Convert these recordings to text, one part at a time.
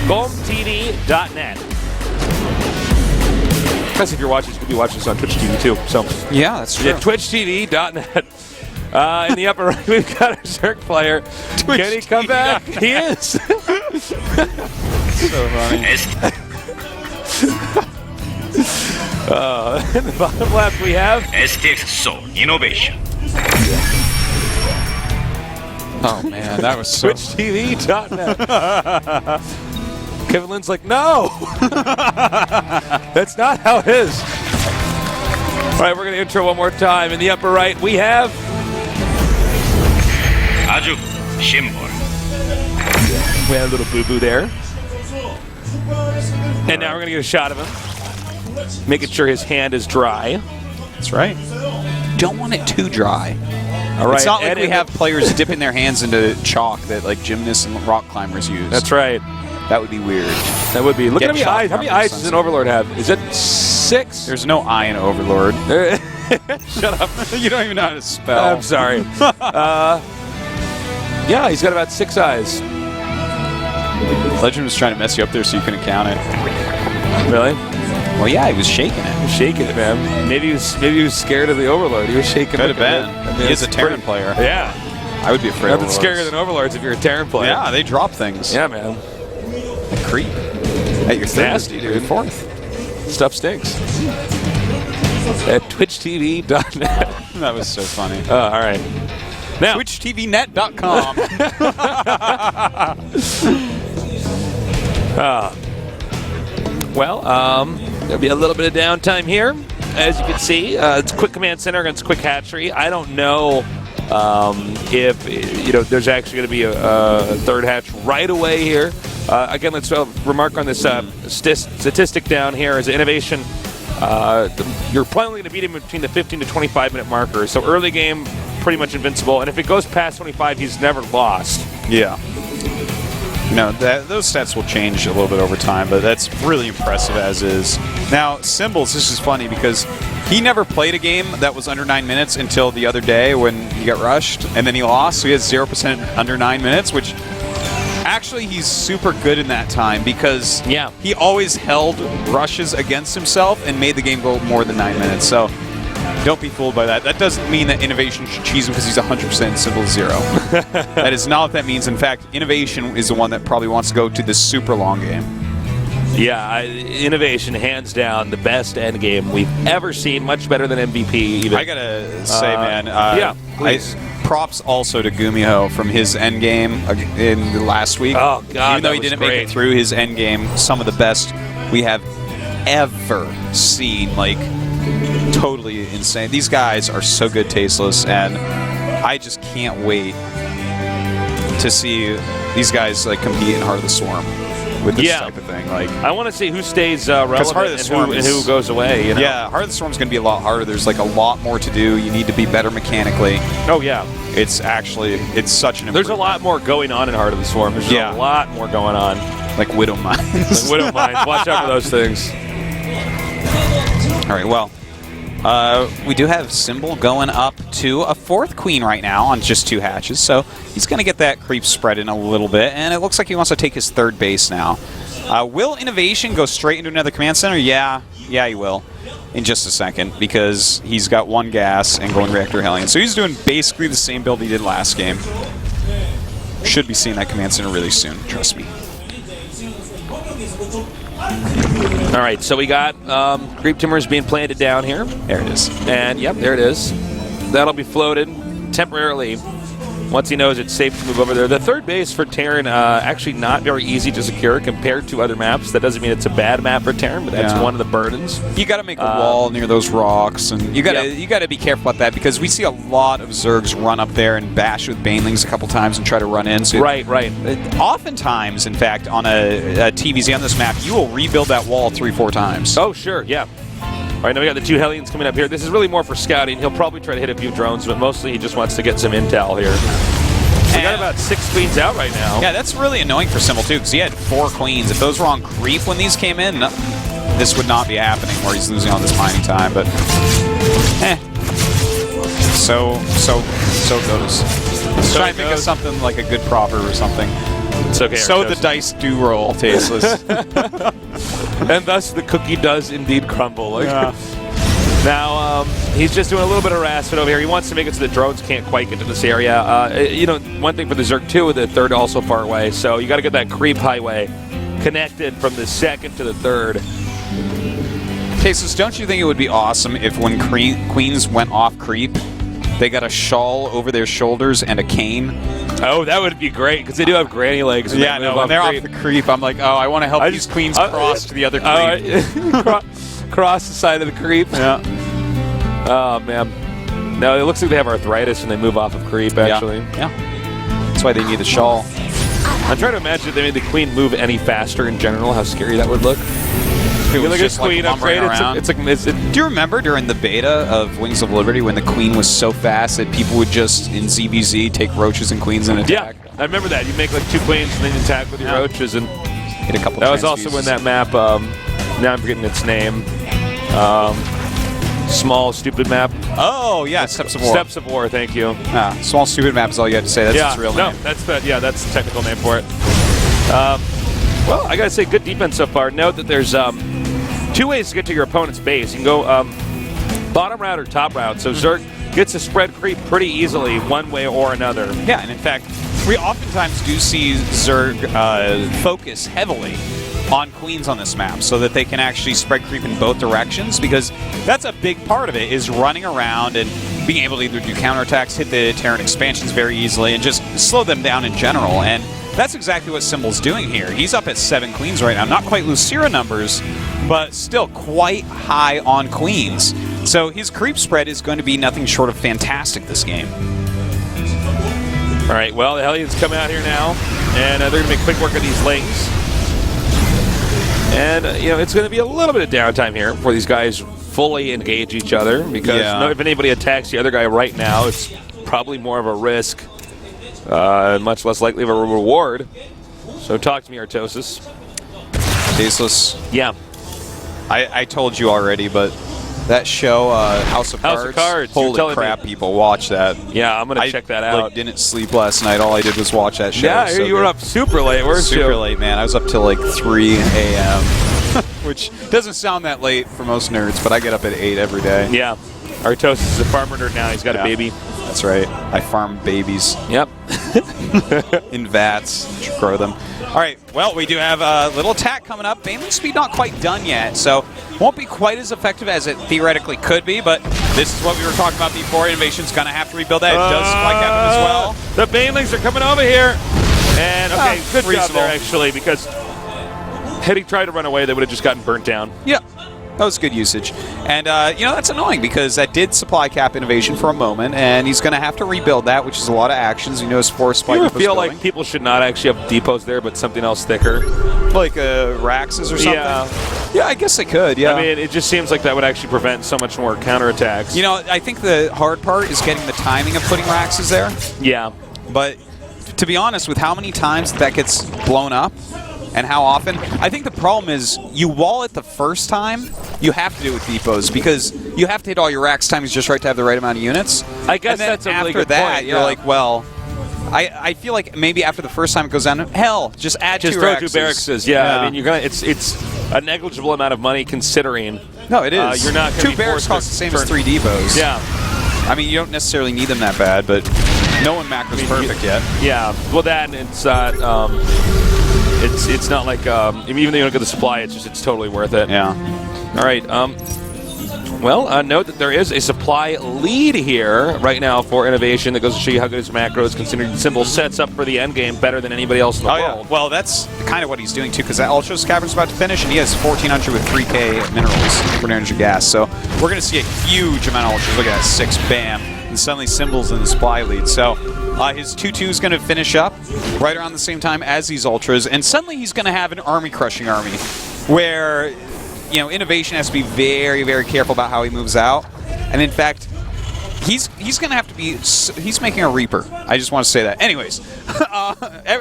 GOMTV.net. Because if you're watching, you could be watching this on Twitch TV too. So yeah, that's true. Yeah, TwitchTV.net. In the upper right, we've got our Zerg player. Twitch Can he come back? He is. So funny. In the bottom left, we have STX Soul Innovation. Oh man, that was so. TwitchTV.net. Kevin Lynn's like, no! That's not how it is. All right, we're going to intro one more time. In the upper right, we have Aju Shimbor. we had a little boo-boo there. And now we're going to get a shot of him, making sure his hand is dry. That's right. Don't want it too dry. All right. It's not like we have players dipping their hands into chalk that like gymnasts and rock climbers use. That's right. That would be weird. That would be. Look at how many eyes. How many eyes does an Overlord have? Is it 6? There's no eye in Overlord. Shut up. You don't even know how to spell. I'm sorry. Yeah, he's got about 6 eyes. Legend was trying to mess you up there so you couldn't count it. Really? Well, yeah, he was shaking it. He was shaking it, man. Maybe he was scared of the Overlord. He was shaking it. Could have been. I mean, he is a Terran player. Yeah. I would be afraid of Nothing scarier than Overlords if you're a Terran player. Yeah, they drop things. Yeah, man. Like creep. At your third, Nasty, dude. your fourth. Stuff stinks. At TwitchTV.net. That was so funny. All right. Now, TwitchTVNet.com. There'll be a little bit of downtime here. As you can see, it's Quick Command Center against Quick Hatchery. I don't know if there's actually going to be a third hatch right away here. Again, let's remark on this statistic down here is innovation. You're probably going to beat him between the 15 to 25 minute marker. So early game, pretty much invincible. And if it goes past 25, he's never lost. Yeah. No, those stats will change a little bit over time, but that's really impressive as is. Now, Symbols, this is funny because he never played a game that was under 9 minutes until the other day when he got rushed, and then he lost, so he has 0% under 9 minutes, which actually he's super good in that time because he always held rushes against himself and made the game go more than 9 minutes. So don't be fooled by that. That doesn't mean that Innovation should cheese him because he's 100% Symbol 0. That is not what that means. In fact, Innovation is the one that probably wants to go to this super long game. Yeah, Innovation, hands down, the best end game we've ever seen. Much better than MVP. Even. I gotta say, man. Please. Props also to Gumiho from his end game in the last week. Oh God! Even though he didn't make it through his end game, some of the best we have ever seen. Like totally insane. These guys are so good, Tasteless, and I just can't wait to see these guys like compete in Heart of the Swarm with this type of thing. Like, I want to see who stays relevant and who goes away. You know? Yeah, Heart of the Swarm is going to be a lot harder. There's like a lot more to do. You need to be better mechanically. Oh yeah, it's such an improvement. There's a lot more going on in Heart of the Swarm. There's a lot more going on. Like Widow Mines. Like Widow Mines. Watch out for those things. All right, well, we do have Symbol going up to a 4th queen right now on just 2 hatches, so he's going to get that creep spread in a little bit, and it looks like he wants to take his 3rd base now. Will Innovation go straight into another command center? Yeah, he will in just a second because he's got 1 gas and going Reactor Hellion. So he's doing basically the same build he did last game. Should be seeing that command center really soon, trust me. All right, so we got Creep Timbers being planted down here. There it is. And, yep, there it is. That'll be floated temporarily once he knows it's safe to move over there. The 3rd base for Terran, actually not very easy to secure compared to other maps. That doesn't mean it's a bad map for Terran, but that's one of the burdens. You got to make a wall near those rocks, and you got to be careful about that because we see a lot of Zergs run up there and bash with Banelings a couple times and try to run in. So right. Oftentimes, in fact, on a TVZ on this map, you will rebuild that wall 3-4 times. Oh, sure, yeah. All right, now we got the 2 Hellions coming up here. This is really more for scouting. He'll probably try to hit a few drones, but mostly he just wants to get some intel here. We got about 6 queens out right now. Yeah, that's really annoying for Symbol, too, because he had 4 queens. If those were on creep when these came in, this would not be happening where he's losing all this mining time, but so it goes. Let's try and think of something like a good proper or something. It's okay. So Artosis. the dice do roll, Tasteless. And thus the cookie does indeed crumble. Like, Yeah. Now, he's just doing a little bit of harassment over here. He wants to make it so the drones can't quite get to this area. You know, one thing for the Zerg, too, the third also far away. So you got to get that creep highway connected from the second to the third. Tasteless, don't you think it would be awesome if when Queens went off creep, they got a shawl over their shoulders and a cane? Oh, that would be great, because they do have granny legs. And Yeah, they no, move when they're creep. off the creep, I'm like, oh, I want to help these Queens cross to the other creep. Cross the side of the creep. Yeah. Oh, man. No, it looks like they have arthritis and they move off of creep, actually. Yeah. That's why they need a shawl. I'm trying to imagine if they made the Queen move any faster in general, how scary that would look. It You was look just at like Queen lumbering upgrade, around. it's like Do you remember during the beta of Wings of Liberty when the Queen was so fast that people would just, in ZVZ, take roaches and queens and yeah, attack? I remember that. You make like 2 queens and then you attack with your Yeah. roaches, and Hit a couple that was also transfuses. when that map. Now I'm forgetting its name. Small stupid map. Oh, yeah, Steps of War. Steps of War. Thank you. Ah, small stupid map is all you have to say. That's its real no, name. that's the technical name for it. Well, I gotta say, good defense so far. Note that there's 2 ways to get to your opponent's base. You can go bottom route or top route. So Zerg gets to spread creep pretty easily one way or another. Yeah, and in fact, we oftentimes do see Zerg focus heavily on Queens on this map so that they can actually spread creep in both directions, because that's a big part of it, is running around and being able to either do counterattacks, hit the Terran expansions very easily, and just slow them down in general. And that's exactly what Symbol's doing here. He's up at 7 Queens right now. Not quite Lucira numbers, but still quite high on Queens. So his creep spread is going to be nothing short of fantastic this game. All right, well, the Hellions come out here now, and they're going to make quick work of these lanes. And, you know, it's going to be a little bit of downtime here before these guys fully engage each other, because if anybody attacks the other guy right now, it's probably more of a risk, much less likely of a reward. So talk to me, Artosis. Tasteless. Yeah. I told you already, but that show, House of Cards. You're Holy telling crap, me. people, watch that. Yeah, I'm going to check that out. I didn't sleep last night. All I did was watch that show. Yeah, So you were good. up super late, weren't you? Super late, man. I was up till like 3 a.m., which doesn't sound that late for most nerds, but I get up at 8 every day. Yeah. Artosis is a farmer nerd now. He's got a baby. That's right. I farm babies Yep. in vats, grow them. All right, well, we do have a little attack coming up. Baneling speed not quite done yet, so won't be quite as effective as it theoretically could be, but this is what we were talking about before. Innovation's going to have to rebuild that. It does spike happen as well. The Banelings are coming over here. And, okay, good job reasonable. there, actually, because had he tried to run away, they would have just gotten burnt down. Yeah, that was good usage. And, you know, that's annoying because that did supply cap Innovation for a moment, and he's going to have to rebuild that, which is a lot of actions. You notice 4 spike You ever depots feel building. like people should not actually have depots there, but something else thicker? Like Raxes or something? Yeah, I guess they could, yeah. I mean, it just seems like that would actually prevent so much more counterattacks. You know, I think the hard part is getting the timing of putting Raxes there. Yeah. But to be honest, with how many times that gets blown up and how often, I think the problem is you wall it the first time, you have to do it with depots because you have to hit all your Rax times just right to have the right amount of units. I guess and then that's a really after good that, point, you're yeah. like, well, I feel like maybe after the first time it goes down, hell, just add Just 2 throw Raxes. 2 barracks. Yeah, I mean, you're gonna. It's a negligible amount of money considering. No, it is. You're not gonna 2 be barracks forced cost the to same as turn- 3 depots. Yeah. I mean, you don't necessarily need them that bad, but no one macro's perfect yet. Yeah. Well, that and it's not. It's not like even though you don't get the supply, it's totally worth it. Yeah. All right. Well, note that there is a supply lead here right now for Innovation that goes to show you how good his macros, considering Symbol sets up for the end game better than anybody else in the world. Yeah. Well, that's kind of what he's doing, too, because that Ultra's Cavern's about to finish, and he has 1,400 with 3K minerals for energy gas. So we're going to see a huge amount of Ultras. Look at that, 6, bam. And suddenly Symbol's in the supply lead. So his 2-2 is going to finish up right around the same time as these Ultras, and suddenly he's going to have an army-crushing army where, you know, Innovation has to be very, very careful about how he moves out. And in fact, he's going to have to be... He's making a Reaper. I just want to say that. Anyways,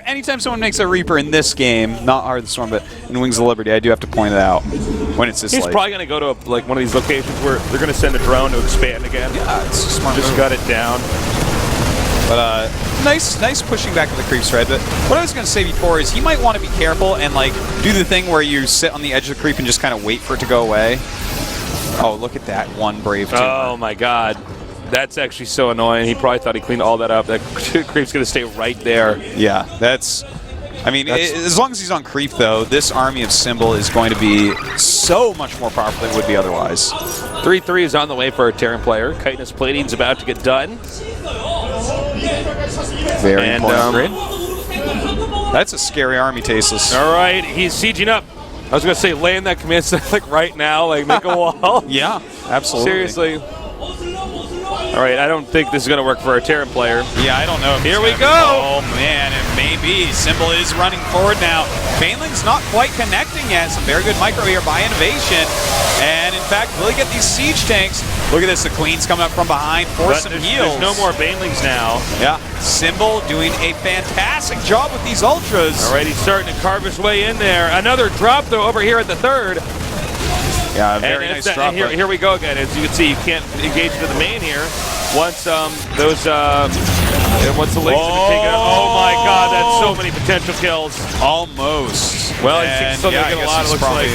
anytime someone makes a Reaper in this game, not Heart of the Storm, but in Wings of Liberty, I do have to point it out when it's this He's late. probably going to go to like one of these locations where they're going to send a drone to expand again. Yeah, it's a smart Just move. got it down. But nice pushing back of the creep spread. But what I was going to say before is he might want to be careful and like do the thing where you sit on the edge of the creep and just kind of wait for it to go away. Oh, look at that one brave tumor. Oh my God. That's actually so annoying. He probably thought he cleaned all that up. That creep's going to stay right there. Yeah, that's... I mean, as long as he's on creep, though, this army of Symbol is going to be so much more powerful than it would be otherwise. 3-3 is on the way for a Terran player. Chitinous plating's about to get done. Very important grid. That's a scary army, Tasteless. All right, he's sieging up. I was going to say, laying that command center like right now, like make a wall. Yeah, absolutely. Seriously. All right, I don't think this is going to work for a Terran player. Yeah, I don't know. Here we go. Oh, man, it may be. Symbol is running forward now. Baneling's not quite connecting yet. Some very good micro here by Innovation. And, in fact, really get these siege tanks. Look at this. The Queen's coming up from behind for some heals. There's no more Banelings now. Yeah. Symbol doing a fantastic job with these Ultras. All right, he's starting to carve his way in there. Another drop, though, over here at the third. Yeah, very nice drop. Here we go again. As you can see, you can't engage into the main here. Once once the links have been taken out. Oh my God, that's so many potential kills. Almost. Well, he's still going to get a lot, it looks like.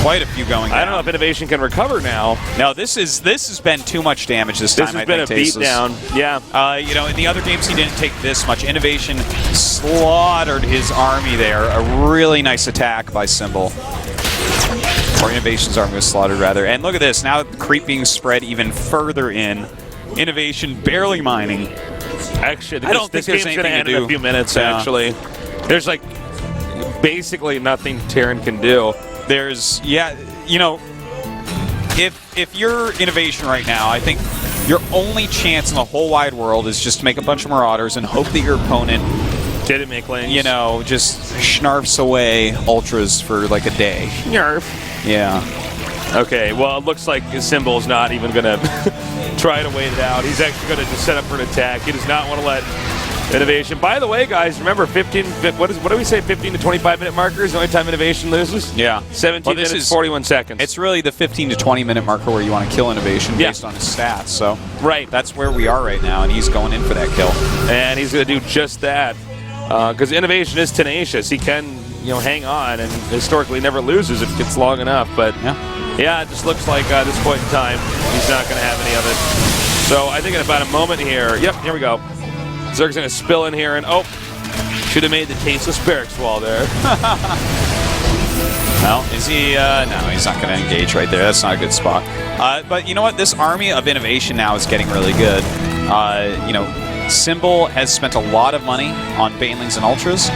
Quite a few going down. I don't know if Innovation can recover now. No, this has been too much damage this time. This has been a beatdown. Yeah. You know, in the other games he didn't take this much. Innovation slaughtered his army there. A really nice attack by Symbol. Or Innovation's army was slaughtered, rather. And look at this. Now creep being spread even further in. Innovation barely mining. Actually, I don't think this there's game's going to end anything to in do. a few minutes, actually. There's, like, basically nothing Terran can do. There's, yeah, you know, if you're Innovation right now, I think your only chance in the whole wide world is just to make a bunch of Marauders and hope that your opponent didn't make lanes. You know, just snarfs away Ultras for like a day. Snarf. Yeah. Okay, well, it looks like his Symbol's not even going to try to wait it out. He's actually going to just set up for an attack. He does not want to let Innovation. By the way, guys, remember 15, what do we say, 15 to 25-minute markers, the only time Innovation loses? Yeah. 17 minutes, 41 seconds. It's really the 15 to 20-minute marker where you want to kill Innovation based on his stats. So right. That's where we are right now, and he's going in for that kill. And he's going to do just that. Because Innovation is tenacious. He can, hang on, and historically never loses if it gets long enough. But yeah, it just looks like at this point in time, he's not going to have any of it. So I think in about a moment here, yep, here we go. Zerg's going to spill in here, and should have made the tasteless barracks wall there. Well, is he? No, he's not going to engage right there. That's not a good spot. But you know what? This army of Innovation now is getting really good. Symbol has spent a lot of money on Banelings and Ultras.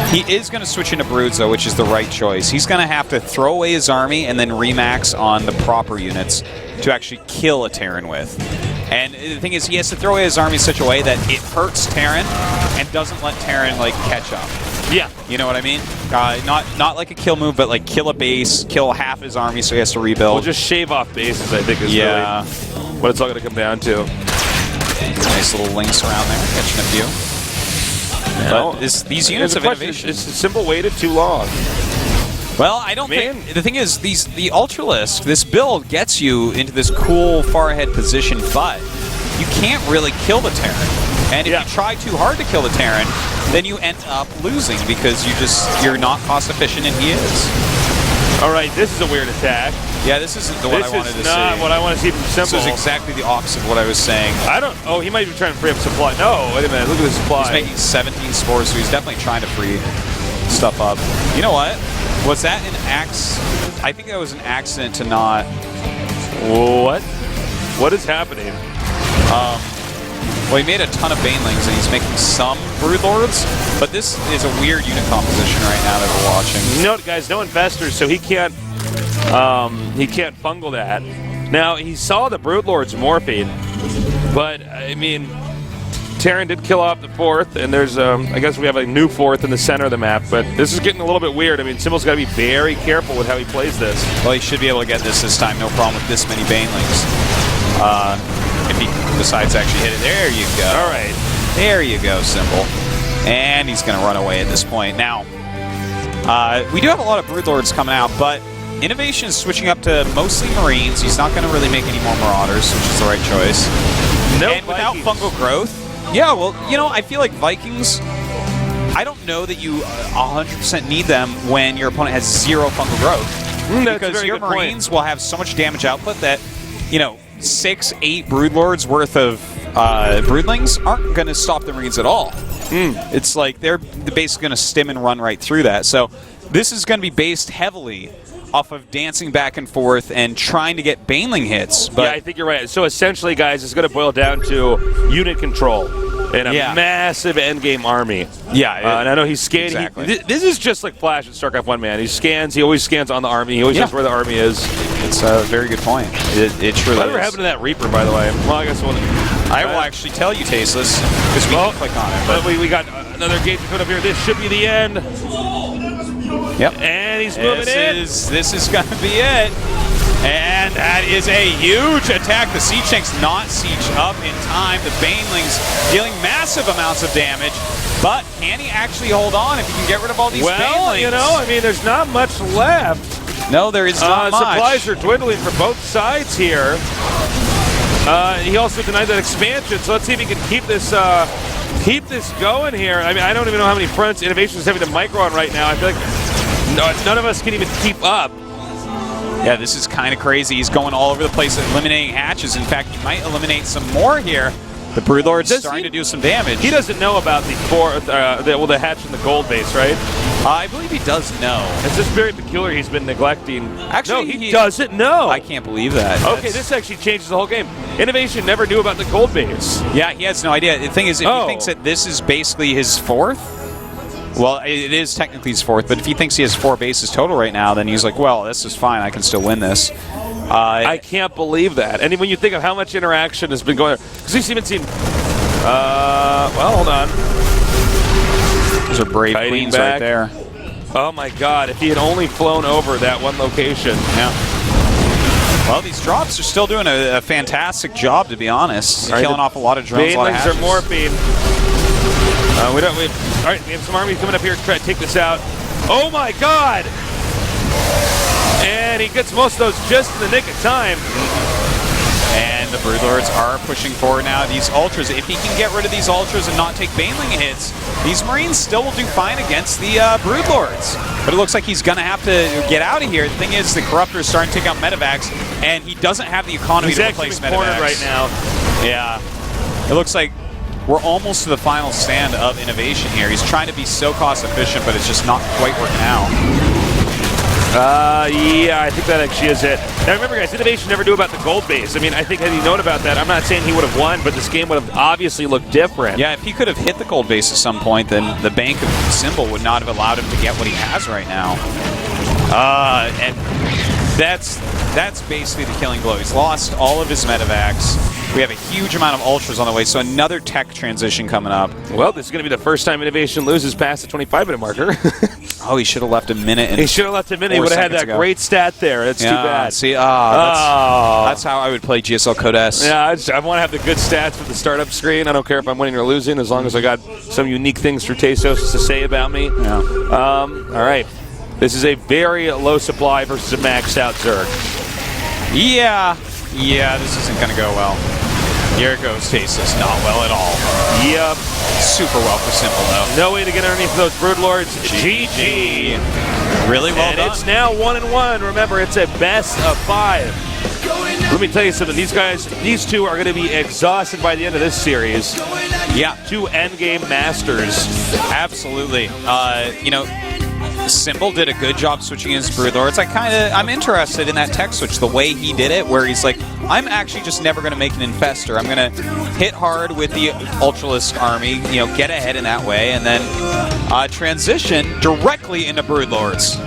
He is going to switch into Broods, though, which is the right choice. He's going to have to throw away his army and then remax on the proper units to actually kill a Terran with. And the thing is, he has to throw away his army in such a way that it hurts Terran and doesn't let Terran, catch up. Yeah. You know what I mean? Not like a kill move, but, kill a base, kill half his army so he has to rebuild. Well, just shave off bases, I think, is really what it's all going to come down to. Nice little links around there, catching a few. But these units of Innovation... Is Symbol waited too long? Well, I don't think... The thing is, the Ultralisk, this build gets you into this cool, far-ahead position, but you can't really kill the Terran. And if you try too hard to kill the Terran, then you end up losing because you're not cost-efficient, and he is. All right, this is a weird attack. Yeah, this isn't the one I wanted to see. This is not what I want to see from Symbol. This is exactly the opposite of what I was saying. He might be trying to free up supply. No, wait a minute, look at the supply. He's making 17 spores, so he's definitely trying to free stuff up. You know what? Was that an I think that was an accident to not... What? What is happening? Well, he made a ton of Banelings, and he's making some Broodlords, but this is a weird unit composition right now that we're watching. No, guys, no investors, so he can't fungal that. Now, he saw the Broodlords morphing, but, I mean, Terran did kill off the fourth, and there's, I guess we have a new fourth in the center of the map, but this is getting a little bit weird. I mean, Symbol's got to be very careful with how he plays this. Well, he should be able to get this time, no problem with this many Banelings. If he decides to actually hit it. There you go. All right. There you go, Symbol. And he's going to run away at this point. Now, we do have a lot of Broodlords coming out, but Innovation is switching up to mostly Marines. He's not going to really make any more Marauders, which is the right choice. No and without fungal growth, Yeah, well, you know, I feel like Vikings, I don't know that you 100% need them when your opponent has 0 fungal growth. Because your Marines will have so much damage output that, you know, 6-8 Broodlords worth of Broodlings aren't going to stop the Marines at all. It's like they're basically going to stim and run right through that. So this is going to be based heavily off of dancing back and forth and trying to get Baneling hits. But yeah, I think you're right. So essentially, guys, it's going to boil down to unit control in a massive endgame army. Yeah. And I know he's scanning. Exactly. This is just like Flash in StarCraft 1, man. He scans. He always scans on the army. He always knows where the army is. It's a very good point. It truly Whatever happened to that Reaper, by the way? Well, I guess I will actually tell you, Tasteless, because we can click on it. But we got another gauge put up here. This should be the end. Yep. And he's moving in. This is going to be it. And that is a huge attack. The Siege Tank's not siege up in time. The Banelings dealing massive amounts of damage. But can he actually hold on if he can get rid of all these Banelings? Well, you know, I mean, there's not much left. No, there is not much. Supplies are dwindling for both sides here. He also denied that expansion, so let's see if he can keep this going here. I mean, I don't even know how many fronts Innovation is having to micro on right now. I feel like none of us can even keep up. Yeah, this is kind of crazy. He's going all over the place, eliminating hatches. In fact, he might eliminate some more here. The Broodlord's starting to do some damage. He doesn't know about the hatch and the gold base, right? I believe he does know. It's just very peculiar. He's been neglecting. Actually, no, he doesn't know. I can't believe that. Okay, this actually changes the whole game. Innovation never knew about the gold base. Yeah, he has no idea. The thing is, if he thinks that this is basically his 4th, well, it is technically his 4th, but if he thinks he has 4 bases total right now, then he's like, well, this is fine. I can still win this. I can't believe that. And when you think of how much interaction has been going on, because we've even seen. Well, hold on. Those are brave queens right there. Oh my God! If he had only flown over that one location. Yeah. Well, these drops are still doing a fantastic job, to be honest. Killing off a lot of drones. Banelings are morphing. All right, we have some armies coming up here to try to take this out. Oh my God! And he gets most of those just in the nick of time. And the Broodlords are pushing forward now. These Ultras, if he can get rid of these Ultras and not take Baneling hits, these Marines still will do fine against the Broodlords. But it looks like he's going to have to get out of here. The thing is, the Corruptor is starting to take out Medivacs, and he doesn't have the economy to replace Medivacs. Right now. Yeah. It looks like we're almost to the final stand of Innovation here. He's trying to be so cost efficient, but it's just not quite working out. Yeah, I think that actually is it. Now remember, guys, Innovation never knew about the gold base. I mean, I think had he known about that, I'm not saying he would have won, but this game would have obviously looked different. Yeah, if he could have hit the gold base at some point, then the Bank of Symbol would not have allowed him to get what he has right now. And that's basically the killing blow. He's lost all of his Medivacs. We have a huge amount of Ultras on the way, so another tech transition coming up. Well, this is going to be the first time Innovation loses past the 25-minute marker. Oh, he should have left a minute. And he should have left a minute. He would have had that great stat there. That's too bad. See, that's how I would play GSL Code S. Yeah, I want to have the good stats with the startup screen. I don't care if I'm winning or losing, as long as I got some unique things for Tasos to say about me. Yeah. All right. This is a very low supply versus a maxed out Zerg. Yeah, this isn't going to go well. Here goes Tasos, not well at all. Yep. Super well for Simple, though. No way to get underneath those Broodlords. GG. Really well done. It's now 1-1. Remember, it's a best of 5. Let me tell you something. These two are going to be exhausted by the end of this series. Yeah. 2 endgame masters. Absolutely. You know, Simple did a good job switching against Broodlords. I'm interested in that tech switch, the way he did it, where he's like, I'm actually just never going to make an infester. I'm going to hit hard with the Ultralisk army, you know, get ahead in that way, and then transition directly into Broodlords.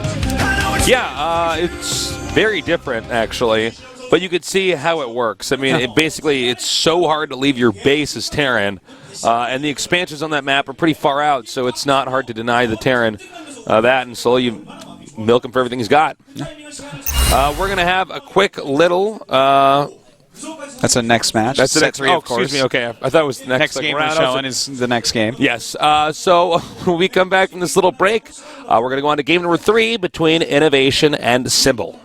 Yeah, it's very different, actually. But you could see how it works. I mean, it's so hard to leave your base as Terran. And the expansions on that map are pretty far out, so it's not hard to deny the Terran that, and slowly you milk him for everything he's got. We're going to have a quick little... that's a next match. That's the next 3, of course. Excuse me. Okay, I thought it was the next game we're showing is the next game. Yes. So when we come back from this little break, we're going to go on to game number 3 between Innovation and Symbol.